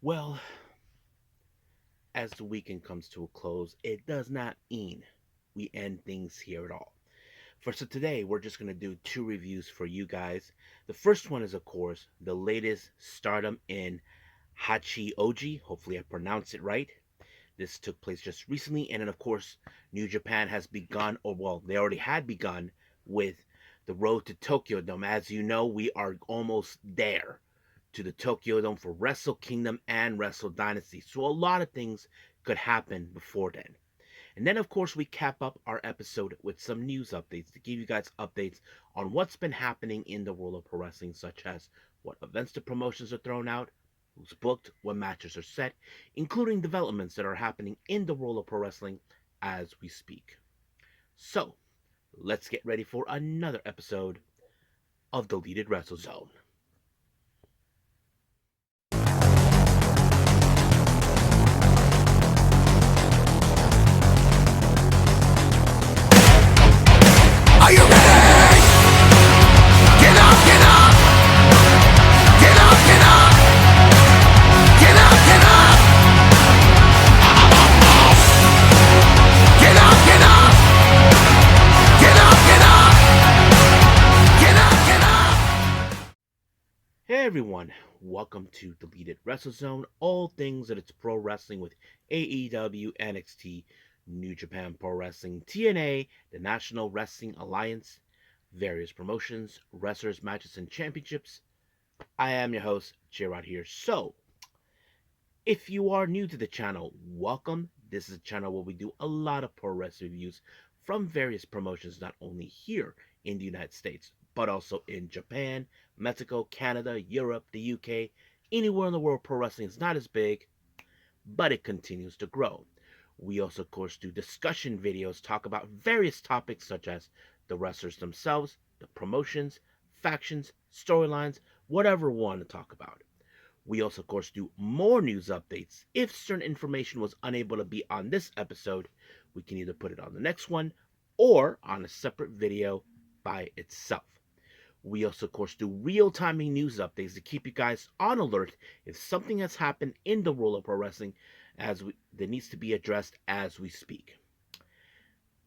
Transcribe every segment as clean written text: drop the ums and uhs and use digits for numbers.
Well, as the weekend comes to a close, it does not mean we end things here at all. So today, we're just going to do two reviews for you guys. The first one is, of course, the latest Stardom in Hachioji. Hopefully, I pronounced it right. This took place just recently, and then, of course, New Japan has begun, or well, they already had begun with the road to Tokyo Dome. As you know, we are almost there to the Tokyo Dome for Wrestle Kingdom and Wrestle Dynasty. So a lot of things could happen before then. And then, of course, we cap up our episode with some news updates to give you guys updates on what's been happening in the world of pro wrestling, such as what events the promotions are thrown out, who's booked, what matches are set, including developments that are happening in the world of pro wrestling as we speak. So, let's get ready for another episode of Deleted Wrestle Zone. Are you ready? Get up, get up! Get up, get up! Get up, get up! Get up, get up! Get up, get up! Get up, get up! Hey everyone, welcome to Deleted Wrestle Zone, all things that it's pro wrestling with AEW, NXT, New Japan Pro Wrestling, TNA, the National Wrestling Alliance, various promotions, wrestlers, matches, and championships. I am your host, J-Rod here. So, if you are new to the channel, welcome. This is a channel where we do a lot of pro wrestling reviews from various promotions, not only here in the United States, but also in Japan, Mexico, Canada, Europe, the UK, anywhere in the world pro wrestling is not as big, but it continues to grow. We also, of course, do discussion videos, talk about various topics such as the wrestlers themselves, the promotions, factions, storylines, whatever we want to talk about. We also, of course, do more news updates. If certain information was unable to be on this episode, we can either put it on the next one or on a separate video by itself. We also, of course, do real-time news updates to keep you guys on alert if something has happened in the world of pro wrestling that needs to be addressed as we speak.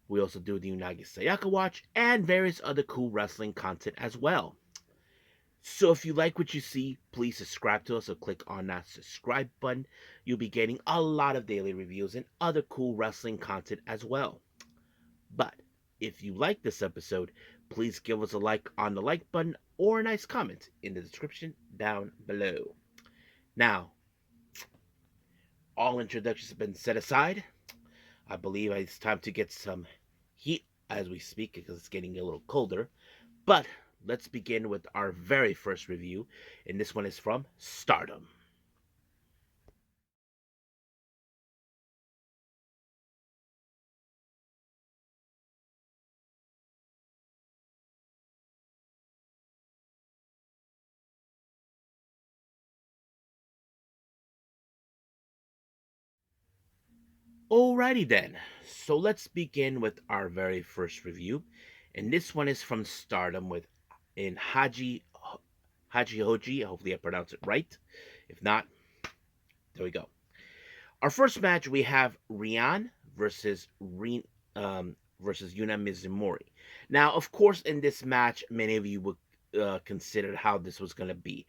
We also do the Unagi Sayaka Watch and various other cool wrestling content as well. So if you like what you see, please subscribe to us or click on that subscribe button. You'll be getting a lot of daily reviews and other cool wrestling content as well. But if you like this episode, please give us a like on the like button or a nice comment in the description down below. Now, all introductions have been set aside. I believe it's time to get some heat as we speak because it's getting a little colder. But let's begin with our very first review, and this one is from Stardom. Alrighty then, so let's begin with our very first review, and this one is from Stardom with in Hachioji. Hopefully I pronounce it right. If not, there we go. Our first match we have Rian versus versus Yuna Mizumori. Now, of course, in this match, many of you would consider how this was going to be.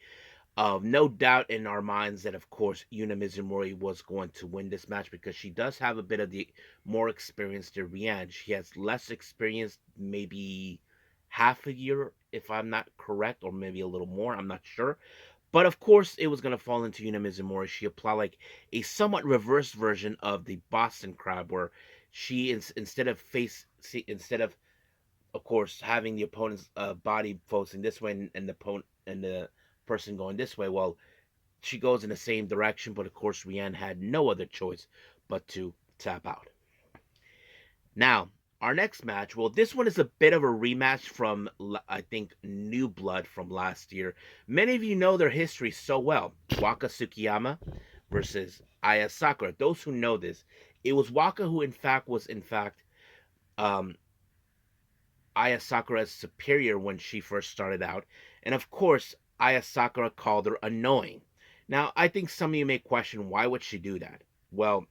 No doubt in our minds that, of course, Yuna Mizumori was going to win this match because she does have a bit of the more experience than Rian. She has less experience, maybe half a year, if I'm not correct, or maybe a little more. I'm not sure. But of course, it was going to fall into Yuna Mizumori. She applied like a somewhat reversed version of the Boston Crab, where she instead of course, having the opponent's body facing this way and the opponent and the person going this way. Well, she goes in the same direction, but of course, Rianne had no other choice but to tap out. Now, our next match, well, this one is a bit of a rematch from, I think, New Blood from last year. Many of you know their history so well. Waka Tsukiyama versus Aya Sakura. Those who know this, it was Waka who, in fact, um, Aya Sakura's superior when she first started out. And of course, Aya Sakura called her annoying. Now, I think some of you may question why would she do that? Well,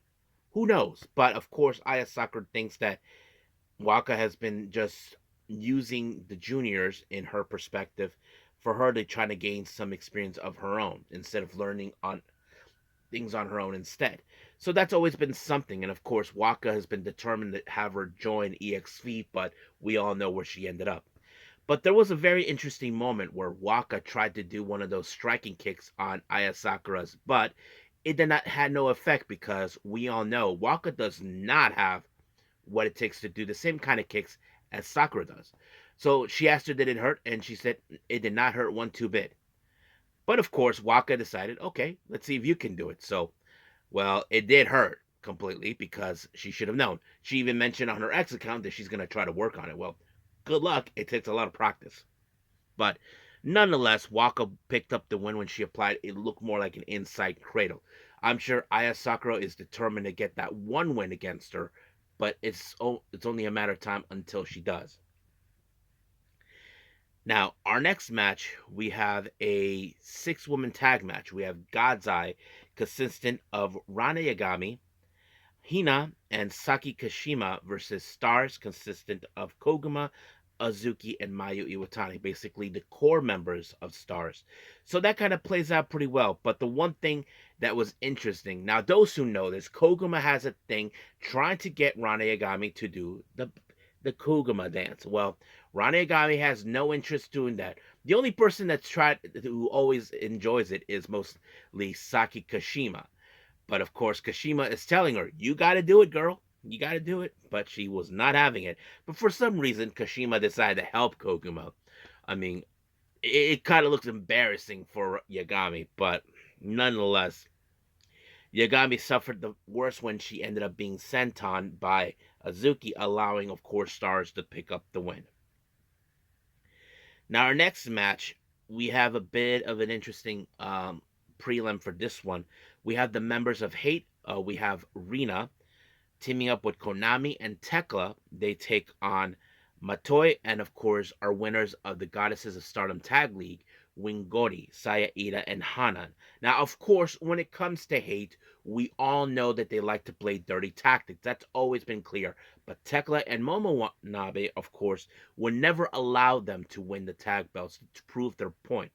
who knows? But of course, Aya Sakura thinks that Waka has been just using the juniors in her perspective for her to try to gain some experience of her own instead of learning on things on her own instead. So that's always been something. And of course, Waka has been determined to have her join EXV, but we all know where she ended up. But there was a very interesting moment where Waka tried to do one of those striking kicks on Aya Sakura's, but it did not had no effect because we all know Waka does not have what it takes to do the same kind of kicks as Sakura does. So she asked her, did it hurt? And she said it did not hurt one two bit. But of course, Waka decided, okay, let's see if you can do it. So, well, it did hurt completely because she should have known. She even mentioned on her X account that she's going to try to work on it. Well, good luck. It takes a lot of practice. But nonetheless, Waka picked up the win when she applied. It looked more like an inside cradle. I'm sure Aya Sakura is determined to get that one win against her, but it's only a matter of time until she does. Now, our next match, we have a six-woman tag match. We have God's Eye, consistent of Rana Yagami, Hina, and Saki Kashima versus Stars, consistent of Koguma, Azuki, and Mayu Iwatani, basically the core members of Stars. So that kind of plays out pretty well. But the one thing that was interesting, now those who know this, Koguma has a thing trying to get Rana Yagami to do the Koguma dance. Well, Rana Yagami has no interest doing that. The only person that's tried who always enjoys it is mostly Saki Kashima. But of course, Kashima is telling her, you got to do it, girl. You got to do it. But she was not having it. But for some reason, Kashima decided to help Koguma. I mean, it kind of looks embarrassing for Yagami, but nonetheless, Yagami suffered the worst when she ended up being sent on by Azuki, allowing, of course, Stars to pick up the win. Now, our next match, we have a bit of an interesting prelim for this one. We have the members of Hate. We have Rina teaming up with Konami and Tekla. They take on Matoi and, of course, our winners of the Goddesses of Stardom Tag League, Wingori, Saya Ida, and Hanan. Now, of course, when it comes to Hate, we all know that they like to play dirty tactics. That's always been clear. But Tekla and Momonabe, of course, would never allow them to win the tag belts to prove their point.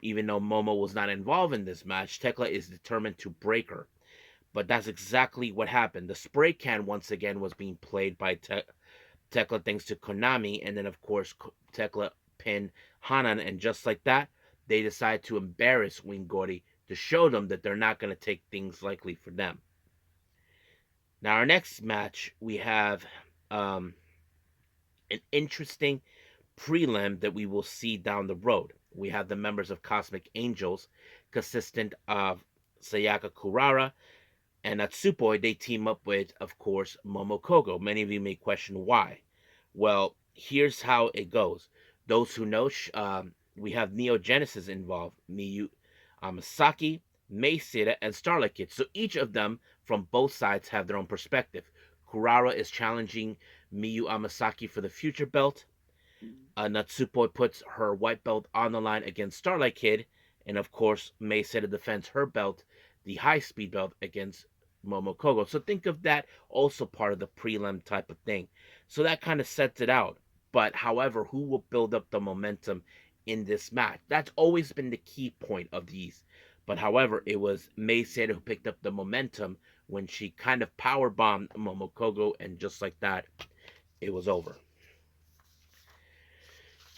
Even though Momo was not involved in this match, Tekla is determined to break her. But that's exactly what happened. The spray can once again was being played by Tekla thanks to Konami, and then of course Tekla pinned Hanan, and just like that, they decide to embarrass Wingori to show them that they're not going to take things lightly for them. Now our next match, we have an interesting prelim that we will see down the road. We have the members of Cosmic Angels, consistent of Sayaka Kurara and Natsupoi. They team up with, of course, Momokogo. Many of you may question why. Well, here's how it goes. Those who know, we have Neo Genesis involved, Miyu Amasaki, Maysida, and Starlight Kid. So each of them from both sides have their own perspective. Kurara is challenging Miyu Amasaki for the future belt. Natsupoi puts her white belt on the line against Starlight Kid, and of course, Maysida defends her belt, the high speed belt, against Momokogo. So think of that also part of the prelim type of thing. So that kind of sets it out. But however, who will build up the momentum in this match? That's always been the key point of these. But however, it was Maysida who picked up the momentum when she kind of power bombed Momokogo, and just like that, it was over.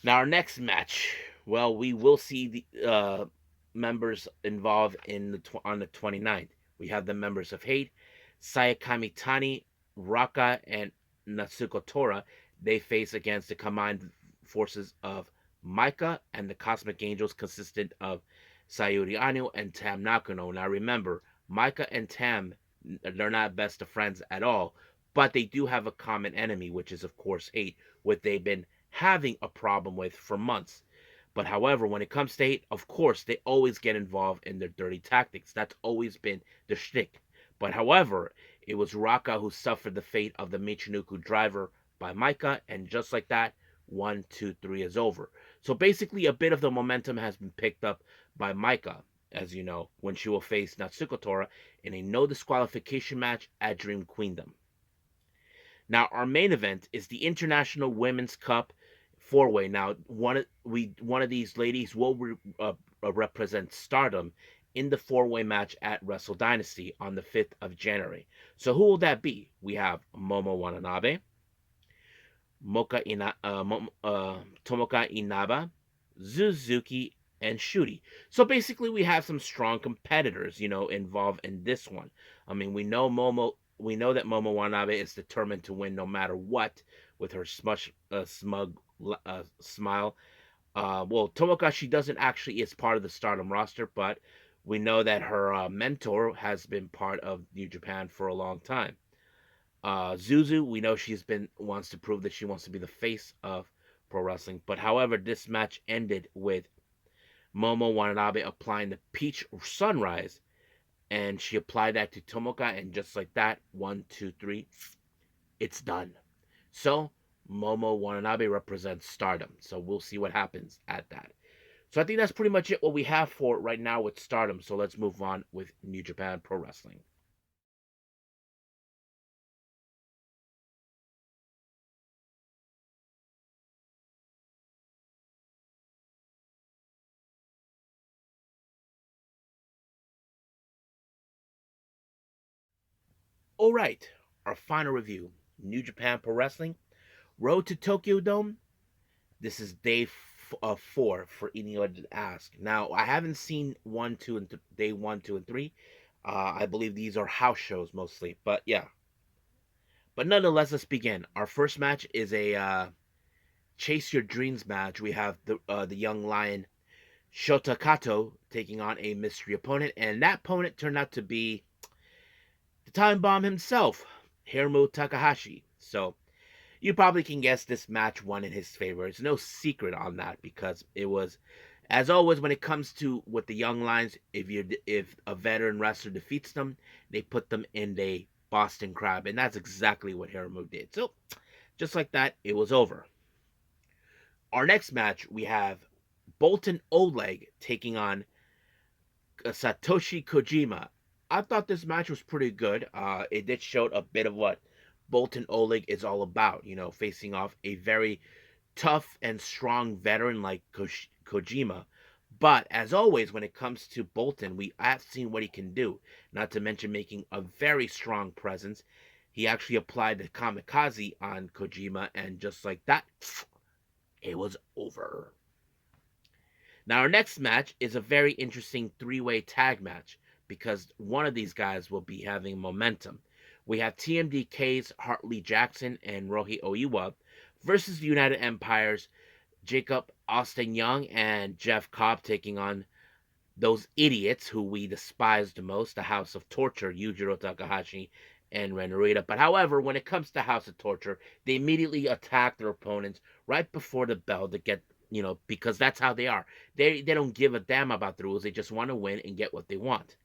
Now, our next match, well, we will see the members involved on the 29th. We have the members of Hate, Sayakami Tani, Raka, and Natsuko Tora. They face against the combined forces of Maika and the Cosmic Angels, consistent of Sayuri Anu and Tam Nakano. Now, remember, Maika and Tam, they're not best of friends at all, but they do have a common enemy, which is, of course, Hate, what they've been having a problem with for months. But however, when it comes to Hate, of course, they always get involved in their dirty tactics. That's always been the shtick. But however, it was Raka who suffered the fate of the Michinoku driver by Maika, and just like that, 1, 2, 3 is over. So basically, a bit of the momentum has been picked up by Maika. as you know, when she will face Natsuko Tora in a no disqualification match at Dream Queendom. Now, our main event is the International Women's Cup four-way. Now, one of these ladies will represent Stardom in the four-way match at Wrestle Dynasty on the 5th of January. So who will that be? We have Momo Watanabe, Tomoka Inaba, Suzuki, and Shuri. So basically, we have some strong competitors, involved in this one. I mean, we know that Momo Watanabe is determined to win no matter what, with her smug smile. Well, Tomoka, she doesn't actually is part of the Stardom roster, but we know that her mentor has been part of New Japan for a long time. Zuzu, we know wants to prove that she wants to be the face of pro wrestling. But however, this match ended with Momo Watanabe applying the Peach Sunrise, and she applied that to Tomoka, and just like that, 1, 2, 3, it's done. So Momo Watanabe represents Stardom. So we'll see what happens at that. So I think that's pretty much it what we have for right now with Stardom. So let's move on with New Japan Pro Wrestling. All right, our final review: New Japan Pro Wrestling Road to Tokyo Dome. This is day 4 for anyone to ask. Now, I haven't seen day 1, 2, and 3. I believe these are house shows mostly, but yeah. But nonetheless, let's begin. Our first match is a Chase Your Dreams match. We have the young lion Shota Kato taking on a mystery opponent, and that opponent turned out to be the Time Bomb himself, Hiromu Takahashi. So you probably can guess this match won in his favor. It's no secret on that, because it was, as always, when it comes to with the young lions, if a veteran wrestler defeats them, they put them in the Boston Crab, and that's exactly what Hiromu did. So just like that, it was over. Our next match, we have Boltin Oleg taking on Satoshi Kojima. I thought this match was pretty good. It did show a bit of what Boltin Oleg is all about, facing off a very tough and strong veteran like Kojima. But as always, when it comes to Boltin, we have seen what he can do, not to mention making a very strong presence. He actually applied the kamikaze on Kojima, and just like that, it was over. Now, our next match is a very interesting three-way tag match, because one of these guys will be having momentum. We have TMDK's Hartley Jackson and Rohi Oiwa versus the United Empire's Jacob Austin Young and Jeff Cobb, taking on those idiots who we despise the most, the House of Torture, Yujiro Takahashi and Ren Narita. But however, when it comes to House of Torture, they immediately attack their opponents right before the bell to get, because that's how they are. They don't give a damn about the rules. They just want to win and get what they want.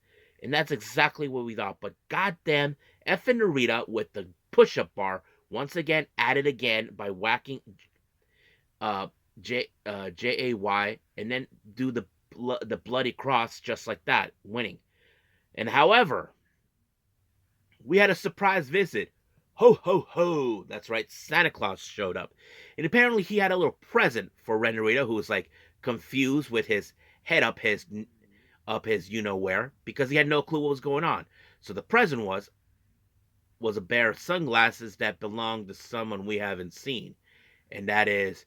And that's exactly what we thought. But goddamn, effing Narita with the push-up bar once again at it again by whacking Jay and then do the bloody cross just like that, winning. And however, we had a surprise visit. Ho ho ho! That's right, Santa Claus showed up, and apparently he had a little present for Ren Narita, who was like confused with his head up his you know where, because he had no clue what was going on. So the present was a pair of sunglasses that belonged to someone we haven't seen, and that is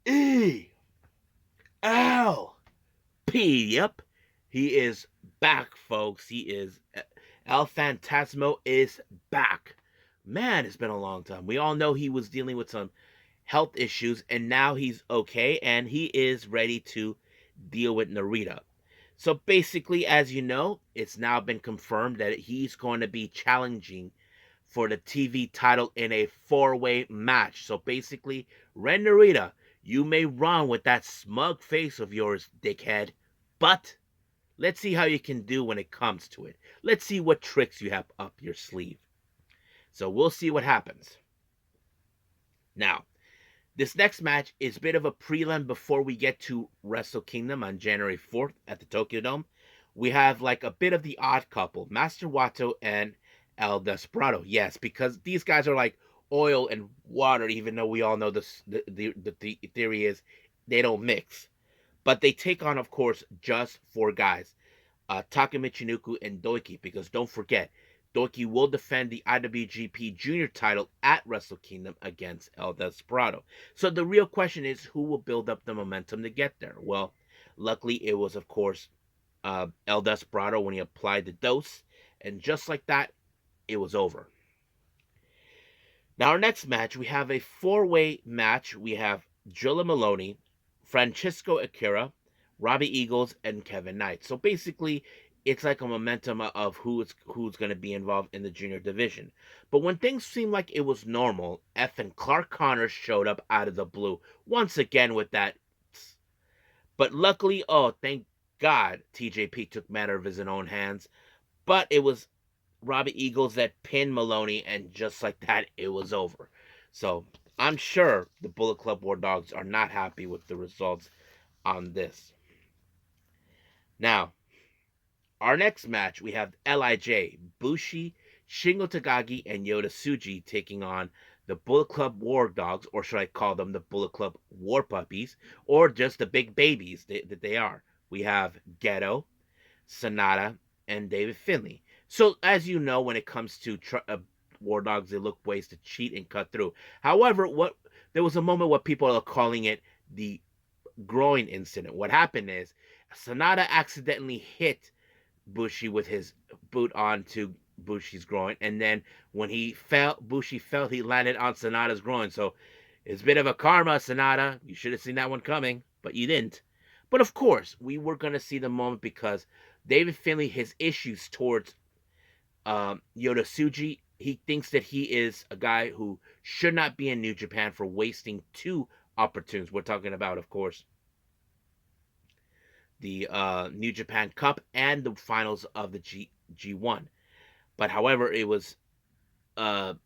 E.L.P. Yep, he is back, folks. He is El Phantasmo is back. Man, it's been a long time. We all know he was dealing with some health issues, and now he's okay, and he is ready to deal with Narita. So basically, as you know, it's now been confirmed that he's going to be challenging for the TV title in a four-way match. So basically, Ren Narita, you may run with that smug face of yours, dickhead, but let's see how you can do when it comes to it. Let's see what tricks you have up your sleeve. So we'll see what happens. Now, this next match is a bit of a prelim before we get to Wrestle Kingdom on January 4th at the Tokyo Dome. we have like a bit of the odd couple, Master Wato and El Desperado. Yes, because these guys are like oil and water, even though we all know this, the theory is they don't mix. But they take on, of course, just four guys, Taka Michinoku and Doiki, because don't forget, Doiki will defend the IWGP Junior title at Wrestle Kingdom against El Desperado. So the real question is, who will build up the momentum to get there? Well, luckily it was, of course, El Desperado when he applied the dose, and just like that, it was over. Now, our next match, we have a four-way match. We have Drilla Maloney, Francisco Akira, Robbie Eagles, and Kevin Knight. So basically, it's like a momentum of who's going to be involved in the junior division. But when things seemed like it was normal, F and Clark Connors showed up out of the blue once again with that. But luckily, oh, thank God, TJP took matter of his own hands. But it was Robbie Eagles that pinned Maloney, and just like that, it was over. So I'm sure the Bullet Club War Dogs are not happy with the results on this. Now, our next match, we have LIJ, Bushi, Shingo Takagi, and Yota Tsuji taking on the Bullet Club War Dogs, or should I call them the Bullet Club War Puppies, or just the big babies that they are. We have Geto, Sonata, and David Finlay. So, as you know, when it comes to War Dogs, they look ways to cheat and cut through. However, there was a moment where people are calling it the groin incident. What happened is Sonata accidentally hit Bushi with his boot onto Bushi's groin, and then when Bushi fell, he landed on Sonata's groin. So it's a bit of a karma, Sonata. You should have seen that one coming, but you didn't. But of course, we were going to see the moment because David Finlay, his issues towards Yota Tsuji, he thinks that he is a guy who should not be in New Japan for wasting two opportunities. We're talking about, of course, the New Japan Cup and the finals of the G1. But however, it was of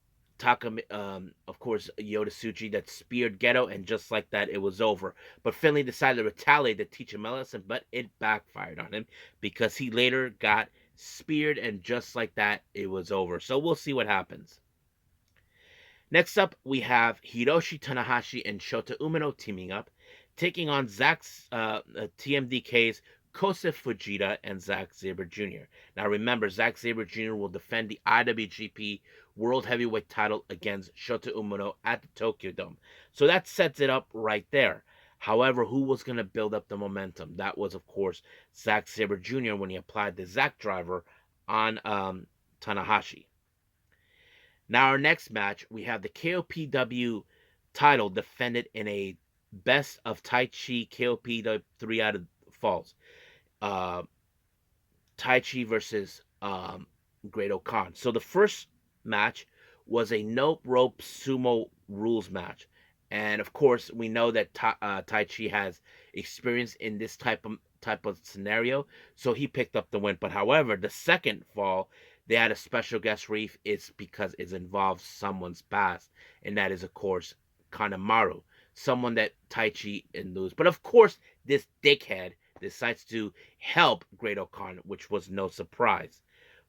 course, Yota Tsuji that speared Geto, and just like that, it was over. But Finlay decided to retaliate to teach him a lesson, but it backfired on him because he later got speared, and just like that, it was over. So we'll see what happens. Next up, we have Hiroshi Tanahashi and Shota Umino teaming up, taking on TMDK's Kosei Fujita and Zack Sabre Jr. Now remember, Zack Sabre Jr. will defend the IWGP World Heavyweight title against Shota Umino at the Tokyo Dome. So that sets it up right there. However, who was going to build up the momentum? That was, of course, Zack Sabre Jr. when he applied the Zack driver on Tanahashi. Now, our next match, we have the KOPW title defended in a best of Taichi KOPW 3 out of falls. Taichi versus Great-O-Khan. So the first match was a no rope sumo rules match. And of course, we know that Taichi has experience in this type of scenario, so he picked up the win. But however, the second fall, they had a special guest reef. It's because it involves someone's past, and that is, of course, Kanemaru, someone that Taichi and lose. But of course, this dickhead decides to help Great-O-Khan, which was no surprise.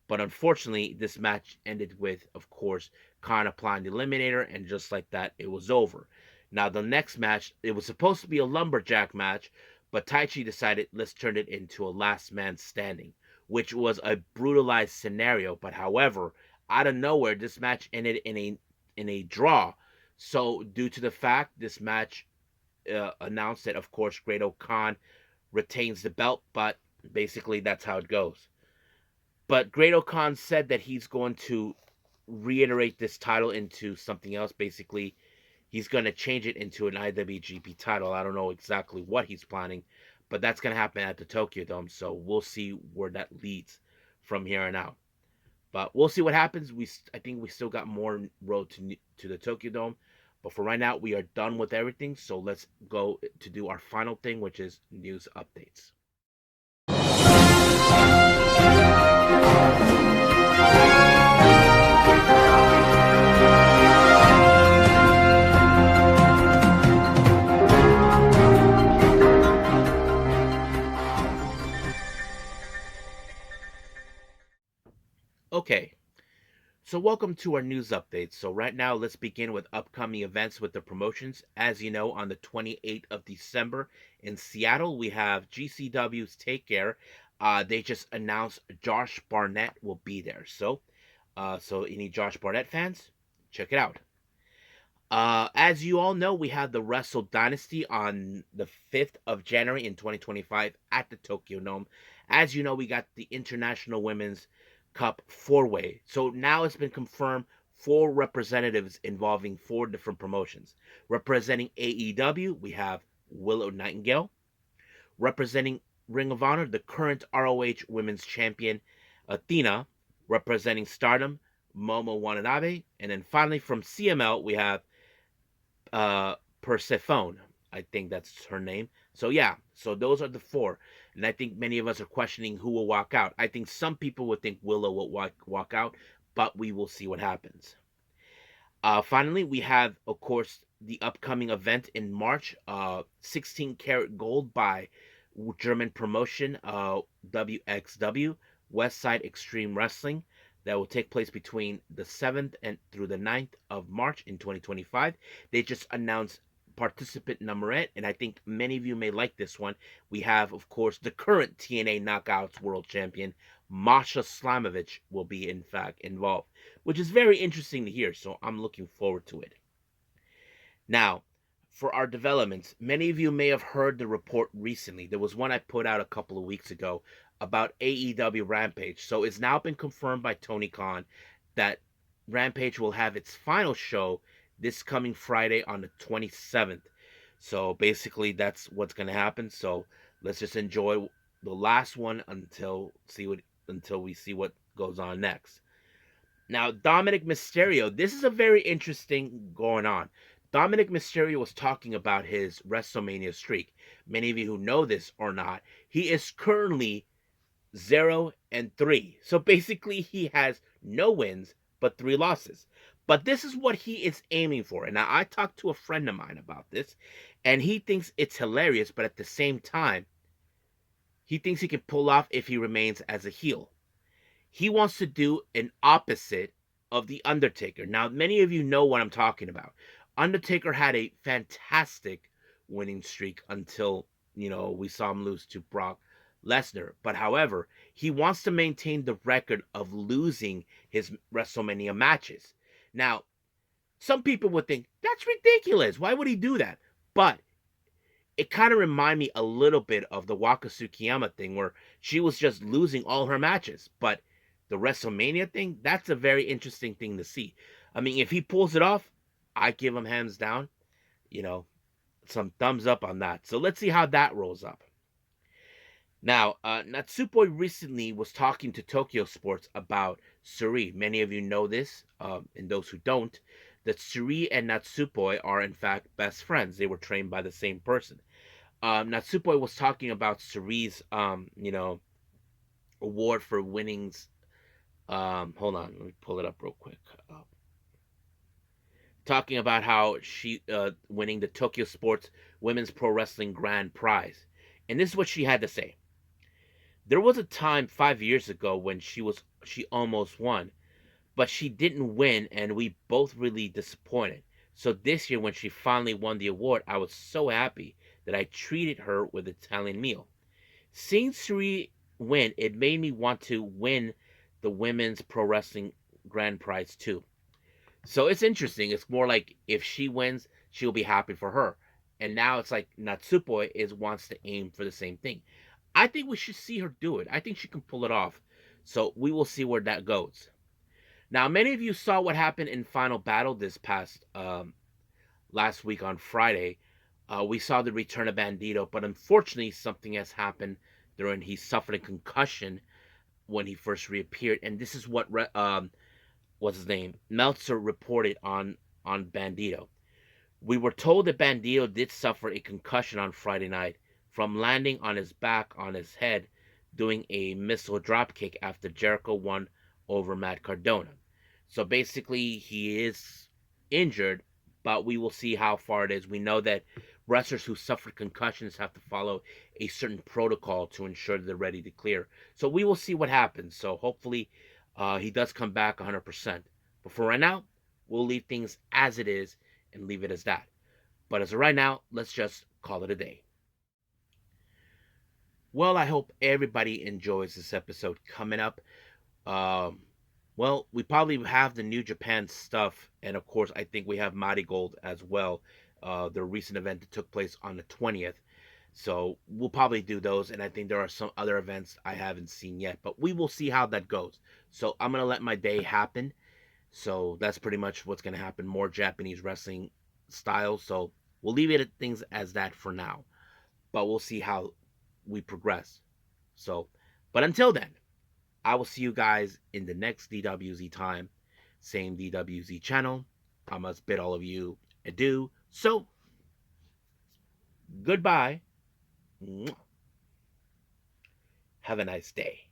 But unfortunately, this match ended with, of course, Khan applying the Eliminator, and just like that, it was over. Now, the next match, it was supposed to be a lumberjack match, but Taichi decided, let's turn it into a last man standing, which was a brutalized scenario. But however, out of nowhere, this match ended in a draw. So, due to the fact this match announced that, of course, Great-O-Khan retains the belt, but basically that's how it goes. But Great-O-Khan said that he's going to reiterate this title into something else. Basically, he's going to change it into an IWGP title. I don't know exactly what he's planning, but that's going to happen at the Tokyo Dome. So we'll see where that leads from here on out. But we'll see what happens. I think we still got more road to the Tokyo Dome. But for right now, we are done with everything. So let's go to do our final thing, which is news updates. Okay, so welcome to our news update. So right now, let's begin with upcoming events with the promotions. As you know, on the 28th of December in Seattle, we have GCW's Take Care. They just announced Josh Barnett will be there. So any Josh Barnett fans, check it out. As you all know, we have the Wrestle Dynasty on the 5th of January in 2025 at the Tokyo Dome. As you know, we got the International Women's Cup four-way. So now it's been confirmed four representatives involving four different promotions. Representing AEW, we have Willow Nightingale. Representing Ring of Honor, the current ROH Women's Champion Athena. Representing Stardom, Momo Watanabe. And then finally from CML, we have Persephone. I think that's her name. So yeah, so those are the four, and I think many of us are questioning who will walk out. I think some people would think Willow will walk out, but we will see what happens. Finally, we have, of course, the upcoming event in March, 16 Karat Gold by German promotion WXW, West Side Extreme Wrestling, that will take place between the 7th and through the 9th of March in 2025. They just announced participant number 8, and I think many of you may like this one. We have, of course, the current TNA Knockouts World Champion, Masha Slamovich, will be, in fact, involved, which is very interesting to hear, so I'm looking forward to it. Now, for our developments, many of you may have heard the report recently. There was one I put out a couple of weeks ago about AEW Rampage. So it's now been confirmed by Tony Khan that Rampage will have its final show this coming Friday on the 27th. So basically, that's what's going to happen. So let's just enjoy the last one until we see what goes on next. Now, Dominik Mysterio, this is a very interesting going on. Dominik Mysterio was talking about his WrestleMania streak. Many of you who know this or not, he is currently 0-3. So basically, he has no wins but 3 losses. But this is what he is aiming for. And now I talked to a friend of mine about this, and he thinks it's hilarious, but at the same time, he thinks he can pull off if he remains as a heel. He wants to do an opposite of The Undertaker. Now, many of you know what I'm talking about. Undertaker had a fantastic winning streak until, we saw him lose to Brock Lesnar. But however, he wants to maintain the record of losing his WrestleMania matches. Now, some people would think, that's ridiculous. Why would he do that? But it kind of reminded me a little bit of the Waka Tsukiyama thing where she was just losing all her matches. But the WrestleMania thing, that's a very interesting thing to see. I mean, if he pulls it off, I give him hands down, you know, some thumbs up on that. So let's see how that rolls up. Now, Natsupoi recently was talking to Tokyo Sports about Sareee. Many of you know this, and those who don't, that Sareee and Natsupoi are in fact best friends. They were trained by the same person. Natsupoi was talking about Saree's, award for winnings. Hold on, let me pull it up real quick. Talking about how she winning the Tokyo Sports Women's Pro Wrestling Grand Prize, and this is what she had to say. There was a time 5 years ago when she almost won, but she didn't win, and we both really disappointed. So this year, when she finally won the award, I was so happy that I treated her with an Italian meal. Seeing Sareee win, it made me want to win the Women's Pro Wrestling Grand Prize too. So it's interesting. It's more like if she wins, she'll be happy for her. And now it's like Natsupoi wants to aim for the same thing. I think we should see her do it. I think she can pull it off. So we will see where that goes. Now, many of you saw what happened in Final Battle this past last week on Friday. We saw the return of Bandido, but unfortunately, something has happened during he suffered a concussion when he first reappeared, and this is what what's his name Meltzer reported on Bandido. We were told that Bandido did suffer a concussion on Friday night from landing on his back on his head doing a missile dropkick after Jericho won over Matt Cardona. So basically, he is injured, but we will see how far it is. We know that wrestlers who suffer concussions have to follow a certain protocol to ensure they're ready to clear. So we will see what happens. So hopefully, He does come back 100%. But for right now, we'll leave things as it is and leave it as that. But as of right now, let's just call it a day. Well, I hope everybody enjoys this episode coming up. Um, well, we probably have the New Japan stuff, and of course, I think we have Mighty Gold as well. The recent event that took place on the 20th. So we'll probably do those, and I think there are some other events I haven't seen yet, but we will see how that goes. So I'm gonna let my day happen. So that's pretty much what's gonna happen. More Japanese wrestling styles. So we'll leave it at things as that for now, but we'll see how we progress. So, but until then, I will see you guys in the next DWZ time. Same DWZ channel. I must bid all of you adieu. So, goodbye. Have a nice day.